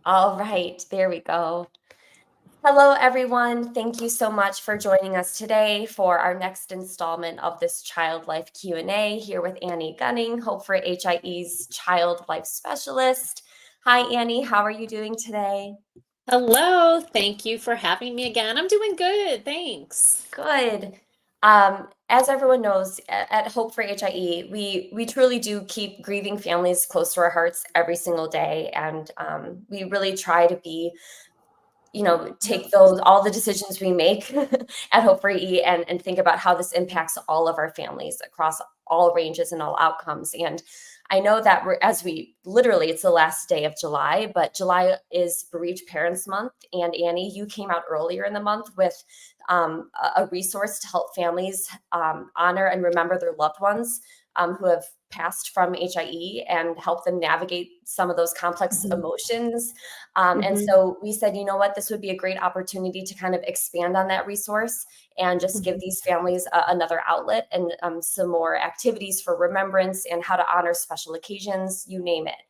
All right, there we go. Hello, everyone. Thank you so much for joining us today for our next installment of this Child Life Q&A here with Annie Gunning, Hope for HIE's Child Life Specialist. Hi, Annie. How are you doing today? Hello, thank you for having me again. I'm doing good, thanks. Good. As everyone knows, at Hope for HIE, we truly do keep grieving families close to our hearts every single day, and we really try to be take those all the decisions we make at Hope for E and think about how this impacts all of our families across all ranges and all outcomes. And I know that as we literally, it's the last day of July, but July is Bereaved Parents Month. And Annie, you came out earlier in the month with a resource to help families honor and remember their loved ones who have passed from HIE and help them navigate some of those complex Mhm. emotions. And Mhm. so we said, you know what, this would be a great opportunity to kind of expand on that resource and just give Mhm. these families another outlet and some more activities for remembrance and how to honor special occasions, you name it.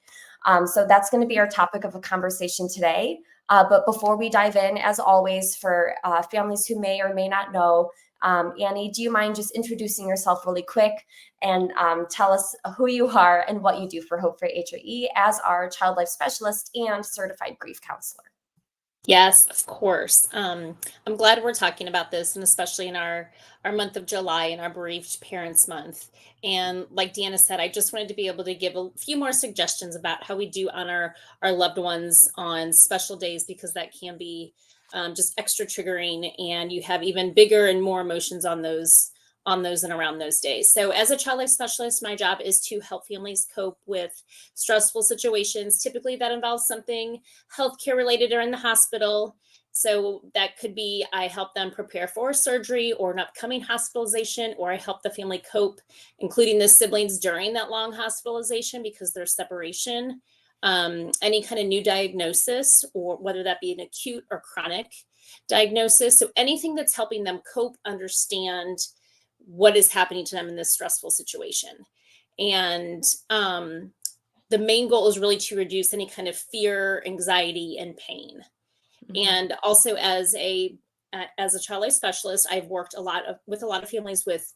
So that's going to be our topic of a conversation today. But before we dive in, as always, for families who may or may not know, Annie, do you mind just introducing yourself really quick and tell us who you are and what you do for Hope for HOE as our child life specialist and certified grief counselor? Yes, of course. I'm glad we're talking about this, and especially in our month of July and our Bereaved Parents Month. And like Deanna said, I just wanted to be able to give a few more suggestions about how we do honor our loved ones on special days, because that can be just extra triggering, and you have even bigger and more emotions on those and around those days. So, as a child life specialist, my job is to help families cope with stressful situations. Typically, that involves something healthcare related or in the hospital. So that could be I help them prepare for surgery or an upcoming hospitalization, or I help the family cope, including the siblings during that long hospitalization because there's separation. Any kind of new diagnosis, or whether that be an acute or chronic diagnosis. So anything that's helping them cope, understand what is happening to them in this stressful situation. And the main goal is really to reduce any kind of fear, anxiety, and pain. Mhm. And also, as a child life specialist, I've worked with a lot of families with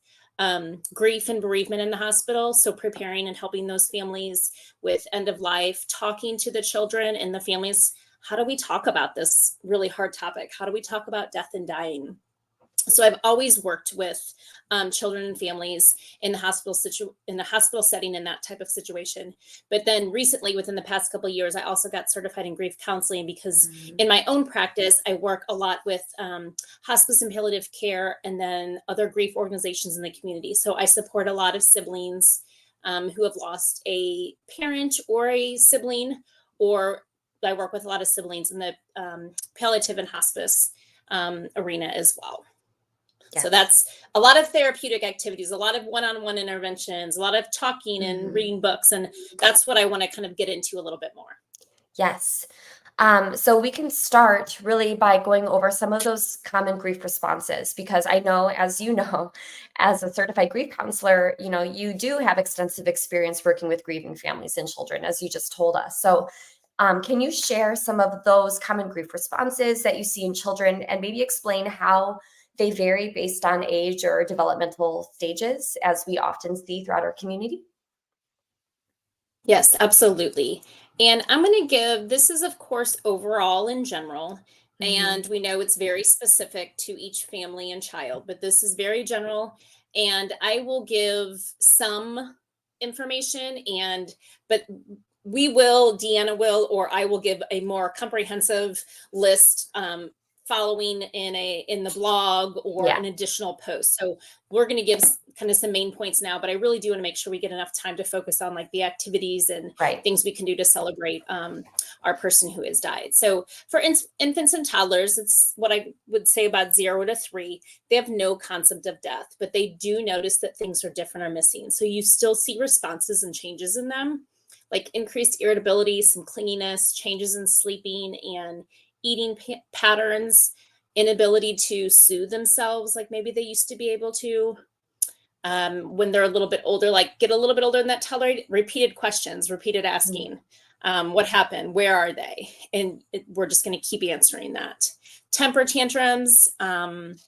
grief and bereavement in the hospital. So preparing and helping those families with end of life, talking to the children and the families. How do we talk about this really hard topic? How do we talk about death and dying? So I've always worked with children and families in the hospital setting in that type of situation. But then recently, within the past couple of years, I also got certified in grief counseling, because Mhm. in my own practice, I work a lot with hospice and palliative care, and then other grief organizations in the community. So I support a lot of siblings who have lost a parent or a sibling, or I work with a lot of siblings in the palliative and hospice arena as well. So Yes. that's a lot of therapeutic activities, a lot of one-on-one interventions, a lot of talking and Mhm. reading books. And that's what I want to kind of get into a little bit more. Yes. So we can start really by going over some of those common grief responses because I know, as you know, as a certified grief counselor, you do have extensive experience working with grieving families and children, as you just told us. So, can you share some of those common grief responses that you see in children and maybe explain how they vary based on age or developmental stages, as we often see throughout our community? Yes, absolutely. And I'm going to give this is, of course, overall in general. Mhm. And we know it's very specific to each family and child, but this is very general. And I will give some information, but Deanna will, or I will give a more comprehensive list following in the blog or Yeah, an additional post. So we're going to give kind of some main points now, but I really do want to make sure we get enough time to focus on like the activities and right. things we can do to celebrate our person who has died. So for infants and toddlers, it's what I would say about 0 to 3. They have no concept of death, but they do notice that things are different or missing. So you still see responses and changes in them, like increased irritability, some clinginess, changes in sleeping and eating patterns, inability to soothe themselves like maybe they used to be able to when they're a little bit older, like get a little bit older than that, tolerate repeated questions, repeated Mhm. asking. What happened? Where are they? And we're just going to keep answering that. Temper tantrums, and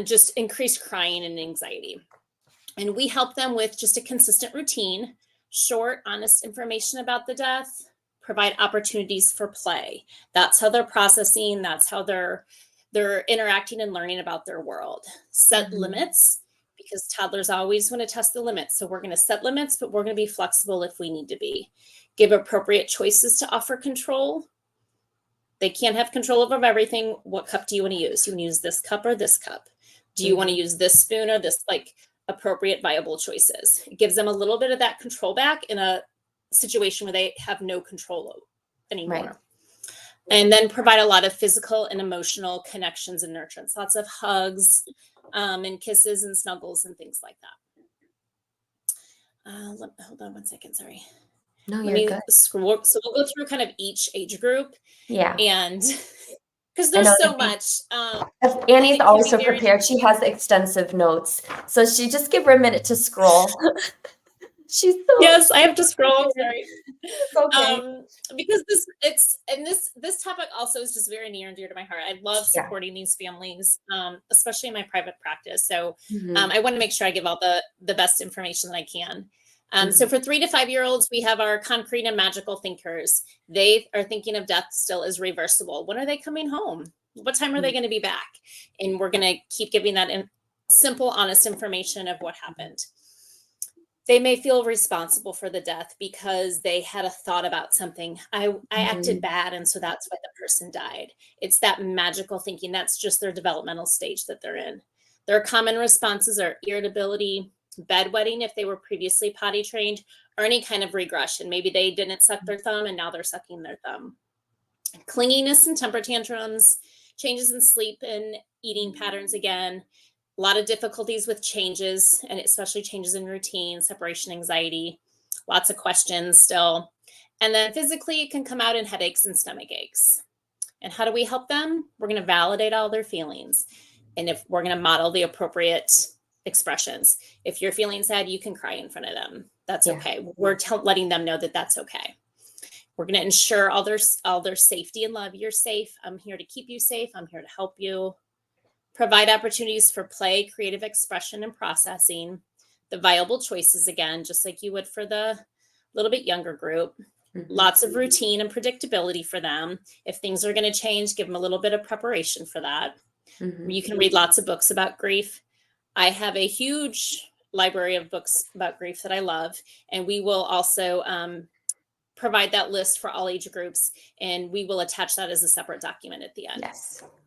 just increased crying and anxiety. And we help them with just a consistent routine, short, honest information about the death, provide opportunities for play. That's how they're processing. That's how they're interacting and learning about their world. Set limits, because toddlers always want to test the limits. So we're going to set limits, but we're going to be flexible if we need to be. Give appropriate choices to offer control. They can't have control over everything. What cup do you want to use? You want to use this cup or this cup? Do you want to use this spoon or this? Like, appropriate, viable choices. It gives them a little bit of that control back in a situation where they have no control anymore. Right. And then provide a lot of physical and emotional connections and nurturance, lots of hugs, and kisses and snuggles and things like that. Hold on one second. Sorry. No, Let you're me good. scroll. So we'll go through kind of each age group. Yeah. And because I know, there's so much. Annie's it can always be so very prepared. She has extensive notes. So she just give her a minute to scroll. She's so Yes, I have to scroll. Sorry. It's okay. Because this topic also is just very near and dear to my heart. I love Yeah. supporting these families, especially in my private practice. So Mhm. I want to make sure I give all the best information that I can. So Mhm. for 3 to 5 year olds, we have our concrete and magical thinkers. They are thinking of death still as reversible. When are they coming home? What time are they going to be back? And we're going to keep giving that simple, honest information of what happened. They may feel responsible for the death because they had a thought about something. I acted bad, and so that's why the person died. It's that magical thinking. That's just their developmental stage that they're in. Their common responses are irritability, bedwetting if they were previously potty trained, or any kind of regression. Maybe they didn't suck their thumb and now they're sucking their thumb. Clinginess and temper tantrums, changes in sleep and eating patterns again, a lot of difficulties with changes, and especially changes in routine, separation anxiety, lots of questions still. And then physically, it can come out in headaches and stomach aches. And how do we help them? We're going to validate all their feelings. And if we're going to model the appropriate expressions. If you're feeling sad, you can cry in front of them. That's okay. We're letting them know that that's okay. We're going to ensure all their safety and love. You're safe. I'm here to keep you safe. I'm here to help you. Provide opportunities for play, creative expression, and processing. The viable choices, again, just like you would for the little bit younger group. Lots of routine and predictability for them. If things are going to change, give them a little bit of preparation for that. You can read lots of books about grief. I have a huge library of books about grief that I love, and we will also provide that list for all age groups, and we will attach that as a separate document at the end.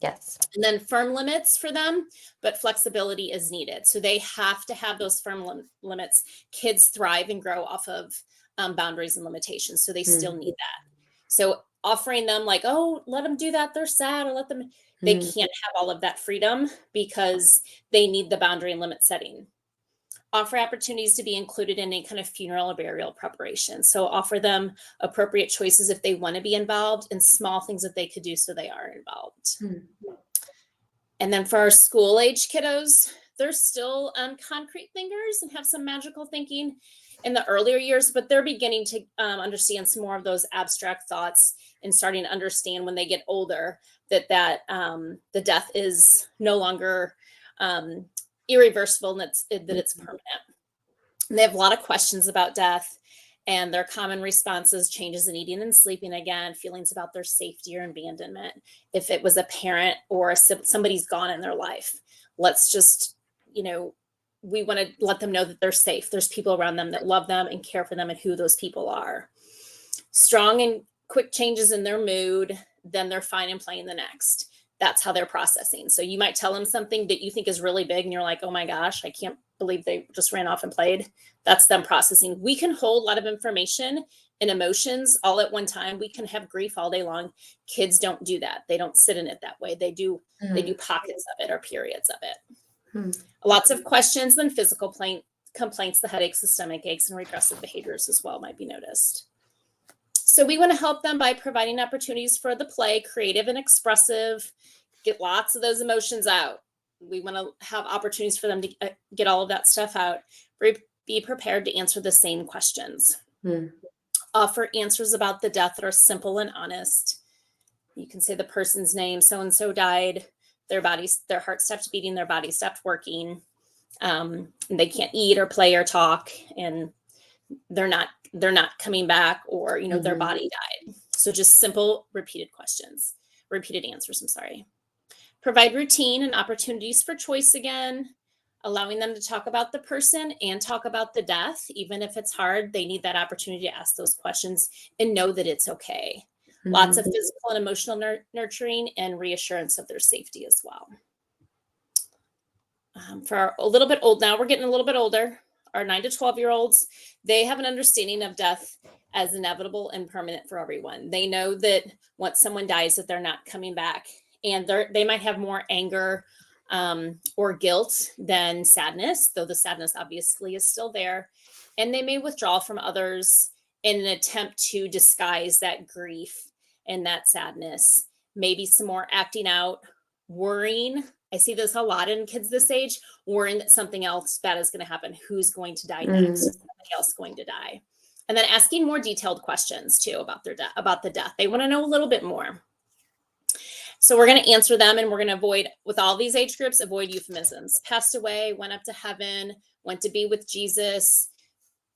Yes. And then firm limits for them, but flexibility is needed. So they have to have those firm limits. Kids thrive and grow off of boundaries and limitations. So they still need that. So offering them like, oh, let them do that, they're sad, or let them, they can't have all of that freedom because they need the boundary and limit setting. Offer opportunities to be included in any kind of funeral or burial preparation. So offer them appropriate choices if they want to be involved, and small things that they could do so they are involved. And then for our school age kiddos, they're still concrete thinkers and have some magical thinking in the earlier years, but they're beginning to understand some more of those abstract thoughts and starting to understand when they get older that the death is no longer irreversible and that it's permanent. And they have a lot of questions about death, and their common responses: changes in eating and sleeping again, feelings about their safety or abandonment. If it was a parent or somebody's gone in their life, let's just, we want to let them know that they're safe. There's people around them that love them and care for them, and who those people are. Strong and quick changes in their mood, then they're fine and playing the next. That's how they're processing. So you might tell them something that you think is really big and you're like, oh my gosh, I can't believe they just ran off and played. That's them processing. We can hold a lot of information and emotions all at one time. We can have grief all day long. Kids don't do that. They don't sit in it that way. They do pockets of it or periods of it. Lots of questions, then physical complaints, the headaches, the stomach aches, and regressive behaviors as well might be noticed. So we want to help them by providing opportunities for the play, creative and expressive, get lots of those emotions out. We want to have opportunities for them to get all of that stuff out. Be prepared to answer the same questions. Offer answers about the death that are simple and honest. You can say the person's name, so and so died, their heart stopped beating, their body stopped working, and they can't eat or play or talk, and they're not coming back, or their Mhm. body died. So just simple repeated answers, I'm sorry. Provide routine and opportunities for choice again, allowing them to talk about the person and talk about the death. Even if it's hard, they need that opportunity to ask those questions and know that it's okay. Lots of Mhm. physical and emotional nurturing and reassurance of their safety as well. For a little bit old now, we're getting a little bit older. Our 9 to 12-year-olds, they have an understanding of death as inevitable and permanent for everyone. They know that once someone dies, that they're not coming back, and they might have more anger or guilt than sadness, though the sadness obviously is still there. And they may withdraw from others in an attempt to disguise that grief and that sadness. Maybe some more acting out, worrying. I see this a lot in kids this age, worrying that something else bad is going to happen. Who's going to die next? Mhm. Is somebody else going to die? And then asking more detailed questions too about about the death. They want to know a little bit more. So we're going to answer them, and we're going to avoid, with all these age groups, avoid euphemisms. Passed away, went up to heaven, went to be with Jesus.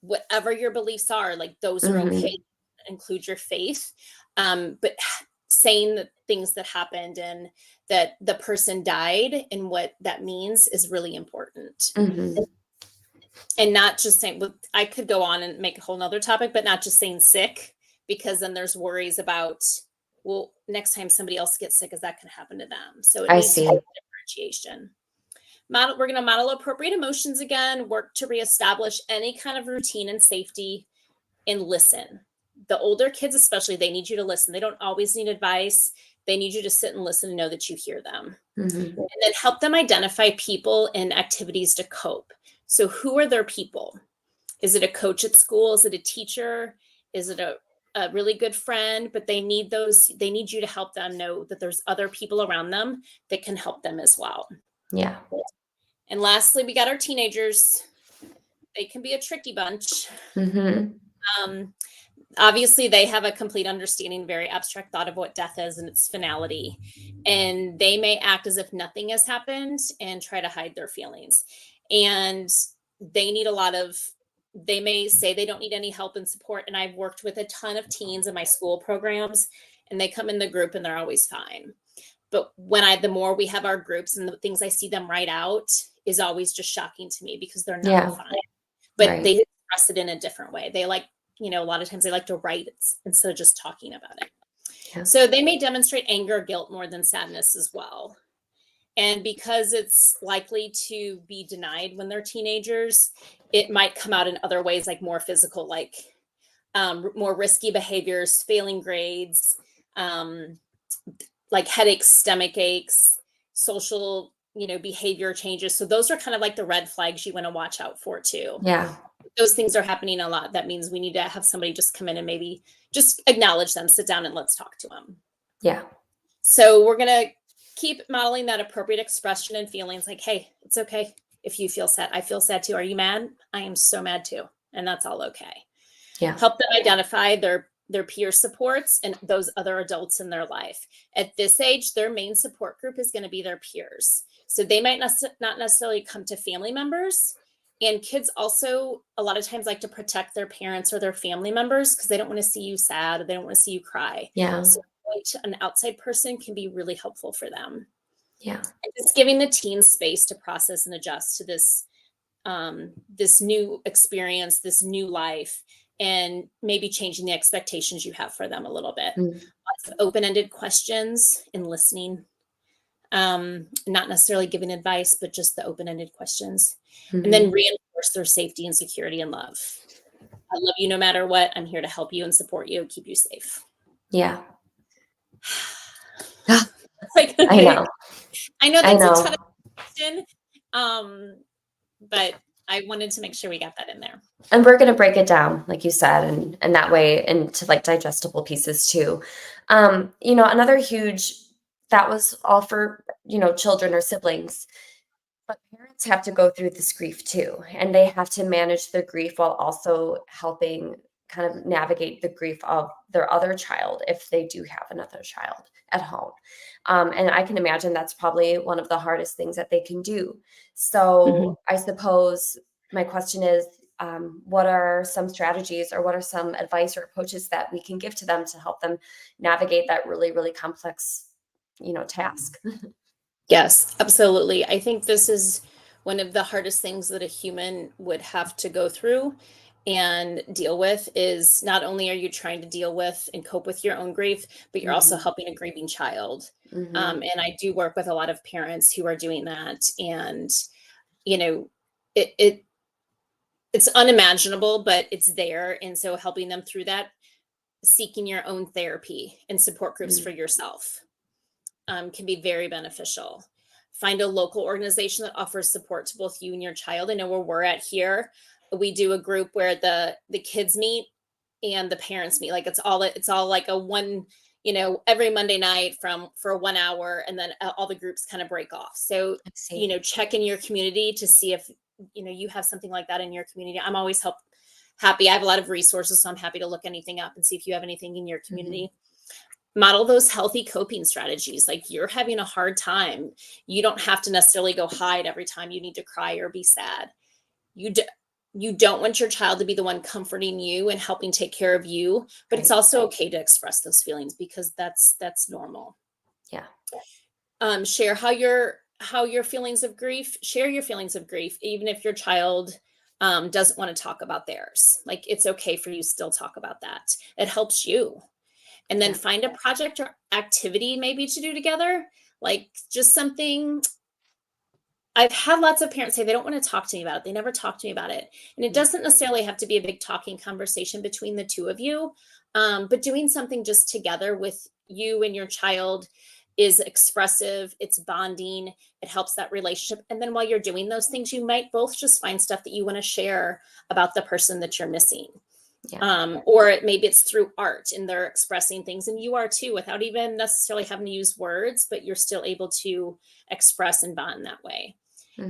Whatever your beliefs are, like those are okay. Mhm. Include your faith, but saying the things that happened and that the person died and what that means is really important. Mhm. And not just saying, well, I could go on and make a whole nother topic, but not just saying sick, because then there's worries about, well, next time somebody else gets sick, is that going to happen to them? So it I needs to be see. differentiation. We're going to model appropriate emotions again, work to reestablish any kind of routine and safety, and listen. The older kids, especially, they need you to listen. They don't always need advice. They need you to sit and listen and know that you hear them. Mhm. And then help them identify people and activities to cope. So, who are their people? Is it a coach at school? Is it a teacher? Is it a really good friend? But they need you to help them know that there's other people around them that can help them as well. Yeah. And lastly, we got our teenagers. They can be a tricky bunch. Mhm. Um, Obviously, they have a complete understanding, very abstract thought of what death is and its finality. And they may act as if nothing has happened and try to hide their feelings. And they need they may say they don't need any help and support. And I've worked with a ton of teens in my school programs, and they come in the group and they're always fine. But the more we have our groups, and the things I see them write out is always just shocking to me, because they're not Yeah. fine. But Right. they express it in a different way. They like, a lot of times they like to write it instead of just talking about it. Yeah. So they may demonstrate anger or guilt more than sadness as well. And because it's likely to be denied when they're teenagers, it might come out in other ways, like more physical, like more risky behaviors, failing grades, um, like headaches, stomach aches, social, behavior changes. So those are kind of like the red flags you want to watch out for too. Yeah. Those things are happening a lot. That means we need to have somebody just come in and maybe just acknowledge them, sit down, and let's talk to them. Yeah. So we're going to keep modeling that appropriate expression and feelings, like, hey, it's okay if you feel sad. I feel sad too. Are you mad? I am so mad too. And that's all okay. Yeah. Help them identify their peer supports and those other adults in their life. At this age, their main support group is going to be their peers. So they might not necessarily come to family members. And kids also a lot of times like to protect their parents or their family members because they don't want to see you sad, or they don't want to see you cry. Yeah. So going to an outside person can be really helpful for them. Yeah. And just giving the teens space to process and adjust to this new experience, this new life, and maybe changing the expectations you have for them a little bit. Mm. Lots of open-ended questions and listening. Not necessarily giving advice, but just the open-ended questions. And then Mhm. reinforce their safety and security and love. I love you no matter what. I'm here to help you and support you, keep you safe. Yeah. Like, I okay. know. I know I that's a ton know. of question, but I wanted to make sure we got that in there. And we're gonna break it down, like you said, and that way into, like, digestible pieces too. Another huge that was all for, children or siblings, but parents have to go through this grief too, and they have to manage the grief while also helping kind of navigate the grief of their other child if they do have another child at home. And I can imagine that's probably one of the hardest things that they can do. Mhm. So I suppose my question is, what are some strategies or what are some advice or approaches that we can give to them to help them navigate that really, really complex, task? Yes, absolutely. I think this is one of the hardest things that a human would have to go through and deal with is not only are you trying to deal with and cope with your own grief, but you're also Mhm, helping a grieving child. mhm, And I do work with a lot of parents who are doing that. And, you know, it it's unimaginable, but it's there. And so helping them through that, seeking your own therapy and support groups mm, for yourself can be very beneficial. Find a local organization that offers support to both you and your child. I know where we're at here, we do a group where the kids meet and the parents meet. Like it's all like a one, every Monday night from for 1 hour, and then all the groups kind of break off. So I see. check in your community to see if you have something like that in your community. I'm always happy. I have a lot of resources, so I'm happy to look anything up and see if you have anything in your Mhm, community. Model those healthy coping strategies. Like you're having a hard time, you don't have to necessarily go hide every time you need to cry or be sad. You don't want your child to be the one comforting you and helping take care of you, but it's right. also okay to express those feelings because that's normal. Yeah. Share how your feelings of grief. Share your feelings of grief, even if your child doesn't want to talk about theirs. Like it's okay for you to still talk about that. It helps you. And then Yeah. find a project or activity maybe to do together, like just something. I've had lots of parents say they don't want to talk to me about it. They never talk to me about it. And it Mm, doesn't necessarily have to be a big talking conversation between the two of you, but doing something just together with you and your child is expressive, it's bonding, it helps that relationship. And then while you're doing those things, you might both just find stuff that you want to share about the person that you're missing. yeah. Or maybe it's through art and they're expressing things, and you are too, without even necessarily having to use words, but you're still able to express and bond that way.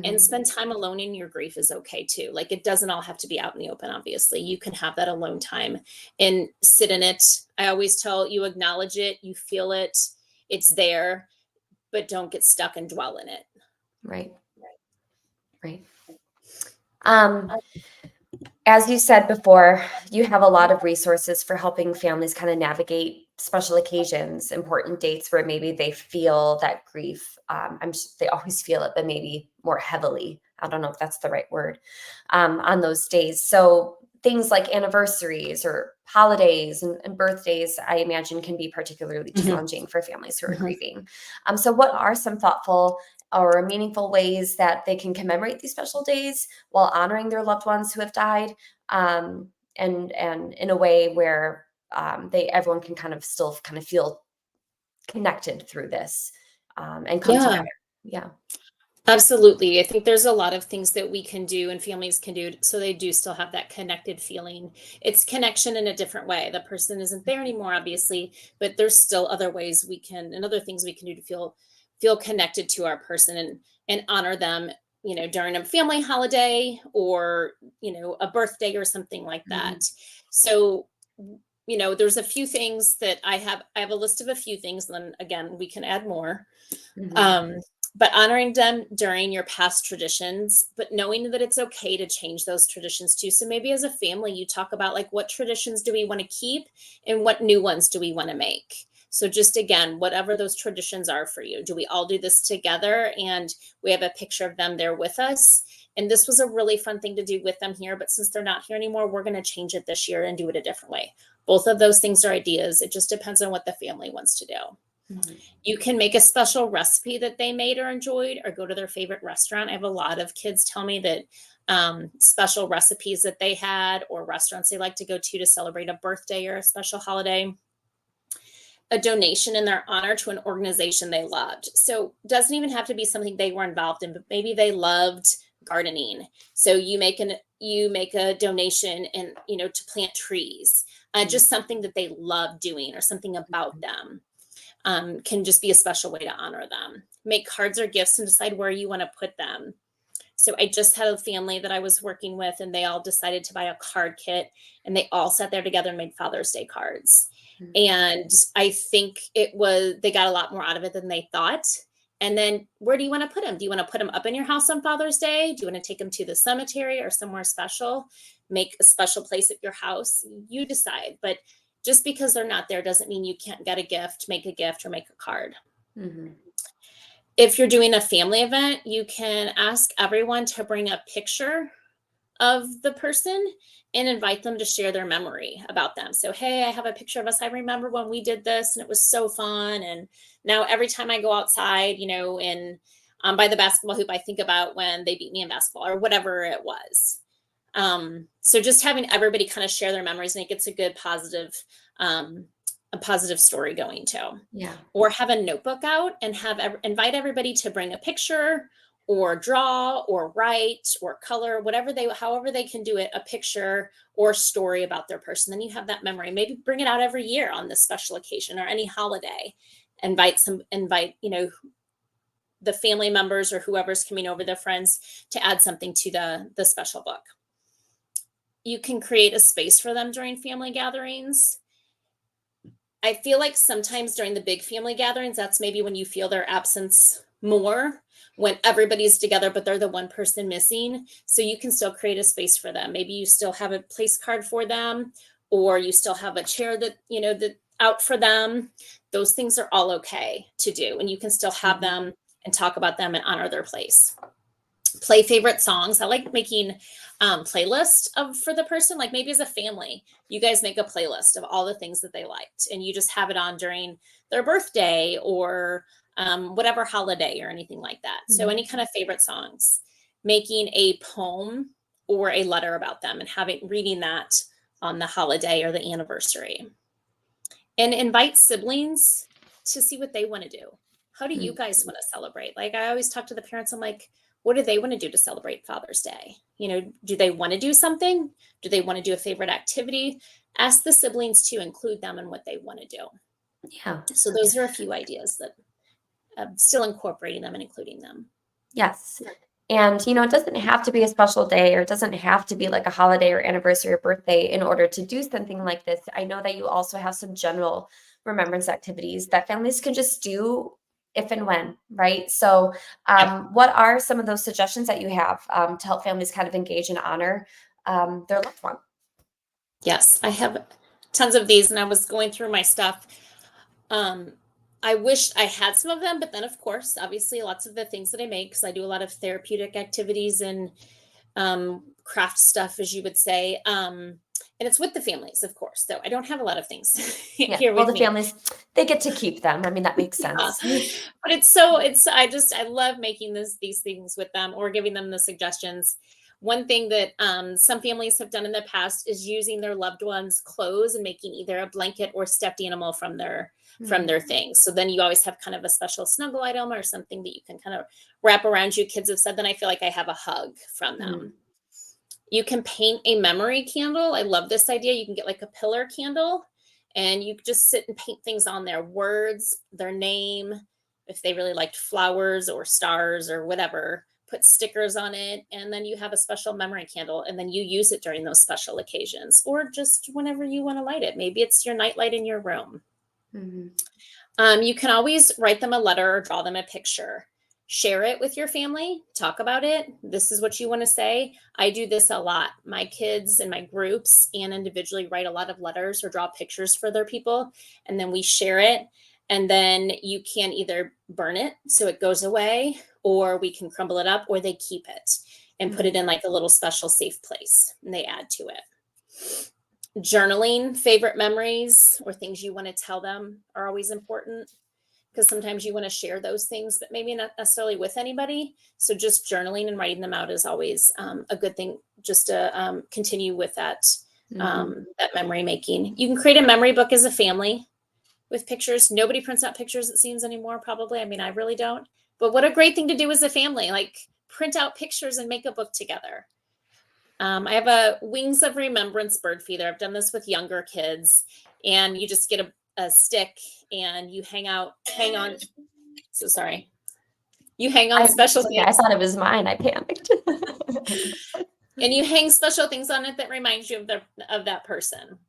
And Mhm, spend time alone in your grief is okay too. Like it doesn't all have to be out in the open, obviously. You can have that alone time and sit in it. I always tell you, acknowledge it, you feel it, it's there, but don't get stuck and dwell in it. right, right. Um, as you said before, you have a lot of resources for helping families kind of navigate special occasions, important dates where maybe they feel that grief. They always feel it, but maybe more heavily. I don't know if that's the right word, on those days. So things like anniversaries or holidays and birthdays, I imagine, can be particularly Mhm, challenging for families who are mhm. grieving. So, what are some thoughtful or meaningful ways that they can commemorate these special days while honoring their loved ones who have died, and in a way where they everyone can kind of still kind of feel connected through this, and come Yeah. together. Yeah. Absolutely. I think there's a lot of things that we can do and families can do so they do still have that connected feeling. It's connection in a different way. The person isn't there anymore, obviously, but there's still other ways we can and other things we can do to feel connected to our person and honor them, during a family holiday or, a birthday or something like that. Mhm, So there's a few things that I have a list of a few things, and then again we can add more. mhm, um, but honoring them during your past traditions, but knowing that it's okay to change those traditions too. So maybe as a family, you talk about like what traditions do we want to keep and what new ones do we want to make. So just again, whatever those traditions are for you, do we all do this together? And we have a picture of them there with us. And this was a really fun thing to do with them here. But since they're not here anymore, we're going to change it this year and do it a different way. Both of those things are ideas. It just depends on what the family wants to do. mhm, You can make a special recipe that they made or enjoyed, or go to their favorite restaurant. I have a lot of kids tell me that special recipes that they had or restaurants they like to go to celebrate a birthday or a special holiday, a donation in their honor to an organization they loved. So it doesn't even have to be something they were involved in, but maybe they loved gardening. So you make a donation and to plant trees, mhm, just something that they love doing or something about them can just be a special way to honor them. Make cards or gifts and decide where you want to put them. So I just had a family that I was working with, and they all decided to buy a card kit, and they all sat there together and made Father's Day cards. Mm. And I think they got a lot more out of it than they thought. And then where do you want to put them? Do you want to put them up in your house on Father's Day? Do you want to take them to the cemetery or somewhere special? Make a special place at your house? You decide. But just because they're not there doesn't mean you can't get a gift, make a gift, or make a card. Mm-hmm. If you're doing a family event, you can ask everyone to bring a picture of the person and invite them to share their memory about them. So, hey, I have a picture of us. I remember when we did this and it was so fun. And now every time I go outside, and by the basketball hoop, I think about when they beat me in basketball or whatever it was. So just having everybody kind of share their memories, and it gets a good a positive story going too. Yeah. Or have a notebook out and invite everybody to bring a picture or draw or write or color, however they can do it, a picture or story about their person. Then you have that memory. Maybe bring it out every year on this special occasion or any holiday. Invite the family members or whoever's coming over, their friends, to add something to the special book. You can create a space for them during family gatherings. I feel like sometimes during the big family gatherings, that's maybe when you feel their absence more, when everybody's together, but they're the one person missing. So you can still create a space for them. Maybe you still have a place card for them, or you still have a chair that out for them. Those things are all okay to do. And you can still have them and talk about them and honor their place. Play favorite songs. I like making playlist for the person. Like maybe as a family, you guys make a playlist of all the things that they liked, and you just have it on during their birthday or whatever holiday or anything like that. So any kind of favorite songs. Making a poem or a letter about them and reading that on the holiday or the anniversary. And invite siblings to see what they want to do. How do you guys want to celebrate? Like I always talk to the parents. I'm like, what do they want to do to celebrate Father's Day? Do they want to do something? Do they want to do a favorite activity? Ask the siblings to include them in what they want to do. Yeah. So those are a few ideas that still incorporating them and including them. Yes. And, it doesn't have to be a special day, or it doesn't have to be like a holiday or anniversary or birthday in order to do something like this. I know that you also have some general remembrance activities that families can just do if and when, right? So, what are some of those suggestions that you have to help families kind of engage and honor their loved one? Yes, I have tons of these, and I was going through my stuff. I wish I had some of them, but then of course, obviously lots of the things that I make, because I do a lot of therapeutic activities and craft stuff, as you would say. And it's with the families, of course. So I don't have a lot of things here with the me. families, they get to keep them. I mean, that makes sense. But I love making these things with them or giving them the suggestions. One thing that some families have done in the past is using their loved ones' clothes and making either a blanket or stuffed animal from their things. So then you always have kind of a special snuggle item or something that you can kind of wrap around you. Kids have said, then I feel like I have a hug from them. You can paint a memory candle. I love this idea. You can get like a pillar candle and you just sit and paint things on there, words, their name, if they really liked flowers or stars or whatever, put stickers on it. And then you have a special memory candle, and then you use it during those special occasions or just whenever you want to light it. Maybe it's your nightlight in your room. You can always write them a letter or draw them a picture. Share it with your family. Talk about it. This is what you want to say. I do this a lot. My kids and my groups and individually write a lot of letters or draw pictures for their people, and then we share it. And then you can either burn it so it goes away, or we can crumble it up, or they keep it and put it in like a little special safe place and they add to it. Journaling favorite memories or things you want to tell them are always important, because sometimes you want to share those things, but maybe not necessarily with anybody. So just journaling and writing them out is always a good thing, just to continue with that, that memory making. You can create a memory book as a family with pictures. Nobody prints out pictures, it seems, anymore, probably. I mean, I really don't. But what a great thing to do as a family, like print out pictures and make a book together. I have a Wings of Remembrance bird feeder. I've done this with younger kids, and you just get a stick and you hang on. So sorry. You hang on special Okay, I things. thought it was mine. I panicked. And you hang special things on it that remind you of that person.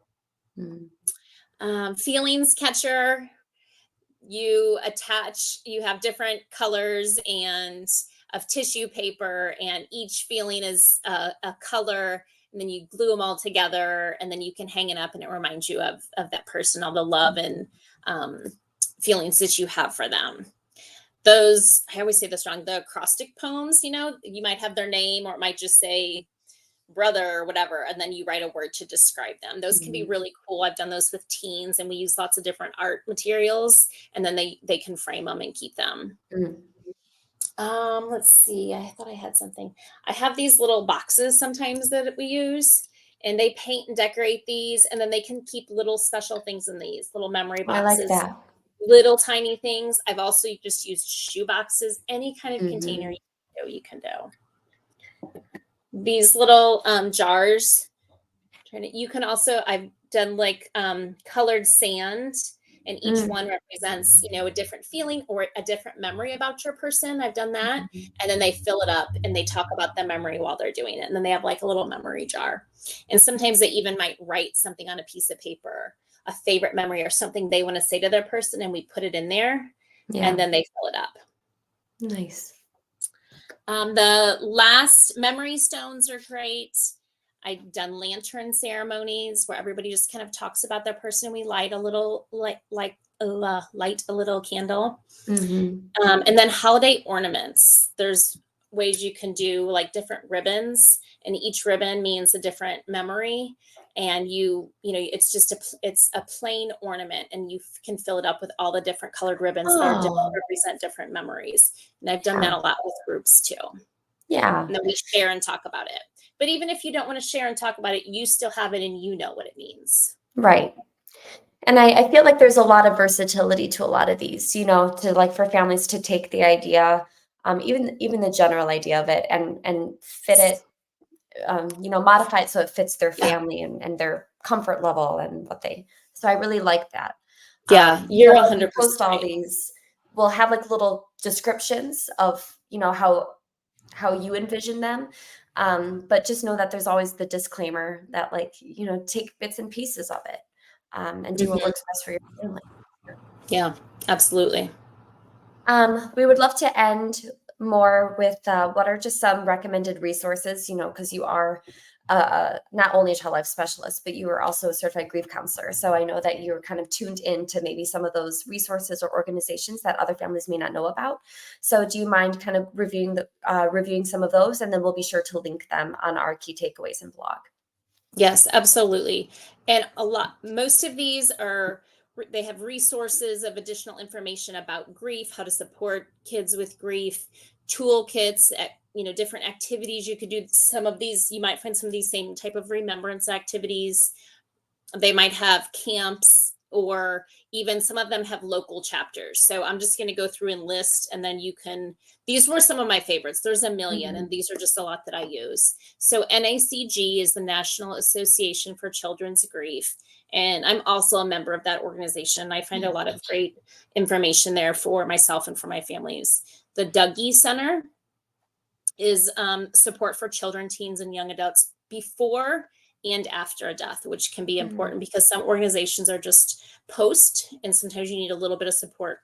Mm. Feelings catcher, you have different colors and of tissue paper, and each feeling is a color, and then you glue them all together, and then you can hang it up, and it reminds you of that person, all the love and um, feelings that you have for them. Those, I always say this wrong, the acrostic poems, you might have their name, or it might just say brother or whatever, and then you write a word to describe them. Those can be Mhm. really cool. I've done those with teens, and we use lots of different art materials, and then they can frame them and keep them. Mm. Let's see, I thought I had something. I have these little boxes sometimes that we use, and they paint and decorate these, and then they can keep little special things in these little memory I like boxes, that. little tiny things. I've also just used shoe boxes, any kind of container Mhm. you can do. These little jars. You can also, I've done like colored sand, and each Mm. one represents, a different feeling or a different memory about your person. I've done that. Mhm. And then they fill it up and they talk about the memory while they're doing it. And then they have like a little memory jar. And sometimes they even might write something on a piece of paper, a favorite memory or something they want to say to their person, and we put it in there, and Yeah. then they fill it up. Nice. The last memory stones are great. I've done lantern ceremonies where everybody just kind of talks about their person. We light a little, light a little candle. Mhm. And then holiday ornaments. There's ways you can do like different ribbons, and each ribbon means a different memory. And it's a plain ornament, and you can fill it up with all the different colored ribbons that Oh, represent different memories. And I've done that yeah. a lot with groups too. Yeah. And then we share and talk about it. But even if you don't want to share and talk about it, you still have it and you know what it means. Right. And I feel like there's a lot of versatility to a lot of these, to like for families to take the idea, even the general idea of it and fit it, modify it so it fits their Yeah. family and their comfort level and so I really like that. Yeah, you're When we 100% post all right. these, we'll have like little descriptions of, how you envision them. But just know that there's always the disclaimer that like, take bits and pieces of it, and do what Mhm. works best for your family. Yeah, absolutely. We would love to end more with what are just some recommended resources, because you are not only a child life specialist, but you are also a certified grief counselor. So I know that you're kind of tuned into maybe some of those resources or organizations that other families may not know about. So do you mind kind of reviewing some of those, and then we'll be sure to link them on our key takeaways and blog. Yes, absolutely. And most of these they have resources of additional information about grief, how to support kids with grief, toolkits, different activities you could do. Some of these, you might find some of these same type of remembrance activities. They might have camps, or even some of them have local chapters. So I'm just going to go through and list, and then these were some of my favorites. There's a million, and Mhm. these are just a lot that I use. So NACG is the National Association for Children's Grief. And I'm also a member of that organization. I find a lot of great information there for myself and for my families. The Dougie Center is support for children, teens, and young adults before and after a death, which can be Mhm. important because some organizations are just post, and sometimes you need a little bit of support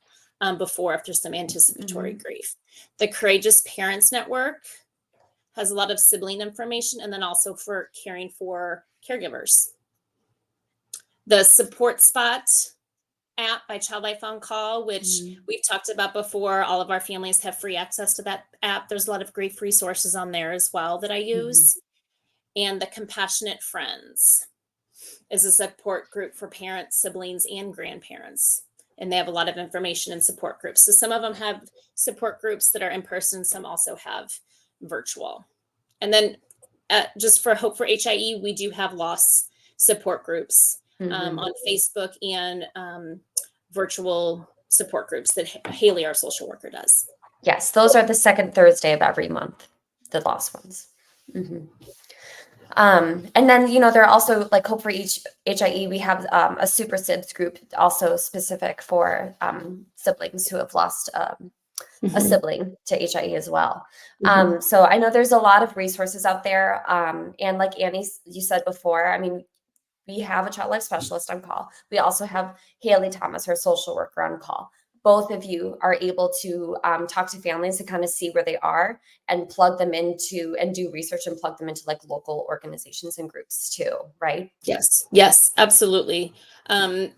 before, after some anticipatory Mhm. grief. The Courageous Parents Network has a lot of sibling information, and then also for caring for caregivers. The Support Spot app by Child Life on Call, which Mhm. we've talked about before. All of our families have free access to that app. There's a lot of grief resources on there as well that I Mhm. use. And the Compassionate Friends is a support group for parents, siblings, and grandparents. And they have a lot of information and support groups. So some of them have support groups that are in person, some also have virtual. And then just for Hope for HIE, we do have loss support groups Mhm. on Facebook, and virtual support groups that Haley, our social worker, does. Yes, those are the second Thursday of every month, the lost ones. Mhm. And then, there are also like Hope for each HIE, we have a super sibs group also specific for siblings who have lost a Mhm. sibling to HIE as well. Mhm. So I know there's a lot of resources out there. And like Annie, you said before, I mean, we have a child life specialist on call. We also have Haley Thomas, our social worker, on call. Both of you are able to talk to families to kind of see where they are and plug them into and do research and plug them into like local organizations and groups too, right? Yes, yes, absolutely.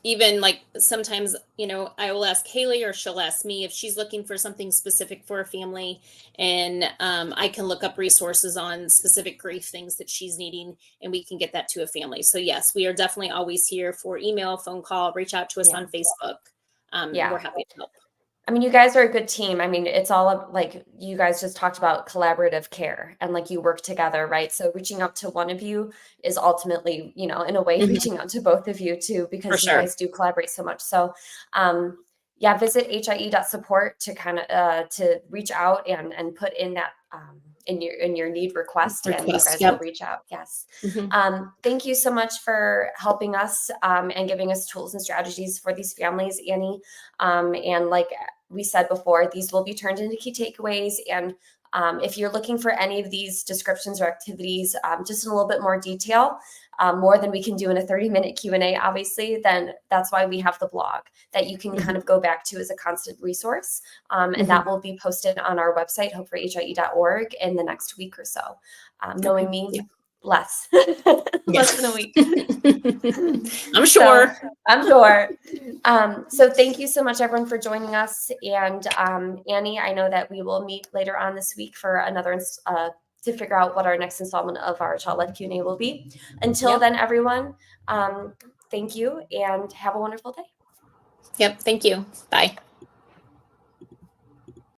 Even like sometimes, I will ask Haley or she'll ask me if she's looking for something specific for a family, and I can look up resources on specific grief things that she's needing, and we can get that to a family. So yes, we are definitely always here for email, phone call, reach out to us Yeah. on Facebook. We're Yeah. happy to help. I mean, you guys are a good team. I mean, it's all like you guys just talked about collaborative care and like you work together, right? So reaching out to one of you is ultimately, in a way, Mhm. reaching out to both of you too, For because you sure. guys do collaborate so much. So, yeah, visit HIE.support to kind of to reach out and put in that in your need request, and you Request. guys will Yep. reach out. Yes. Hmm. Thank you so much for helping us and giving us tools and strategies for these families, Annie. And like we said before, these will be turned into key takeaways. And if you're looking for any of these descriptions or activities, just in a little bit more detail, more than we can do in a 30-minute Q&A, obviously, then that's why we have the blog that you can kind Hmm. of go back to as a constant resource. And Hmm. that will be posted on our website, hopeforhie.org, in the next week or so. Okay. Knowing me, Yeah. less, Yeah. less than a week. I'm So sure. I'm sure. So thank you so much, everyone, for joining us. And Annie, I know that we will meet later on this week for another to figure out what our next installment of our Child Life Q&A will be. Until Yep. then, everyone, thank you and have a wonderful day. Yep. Thank you. Bye.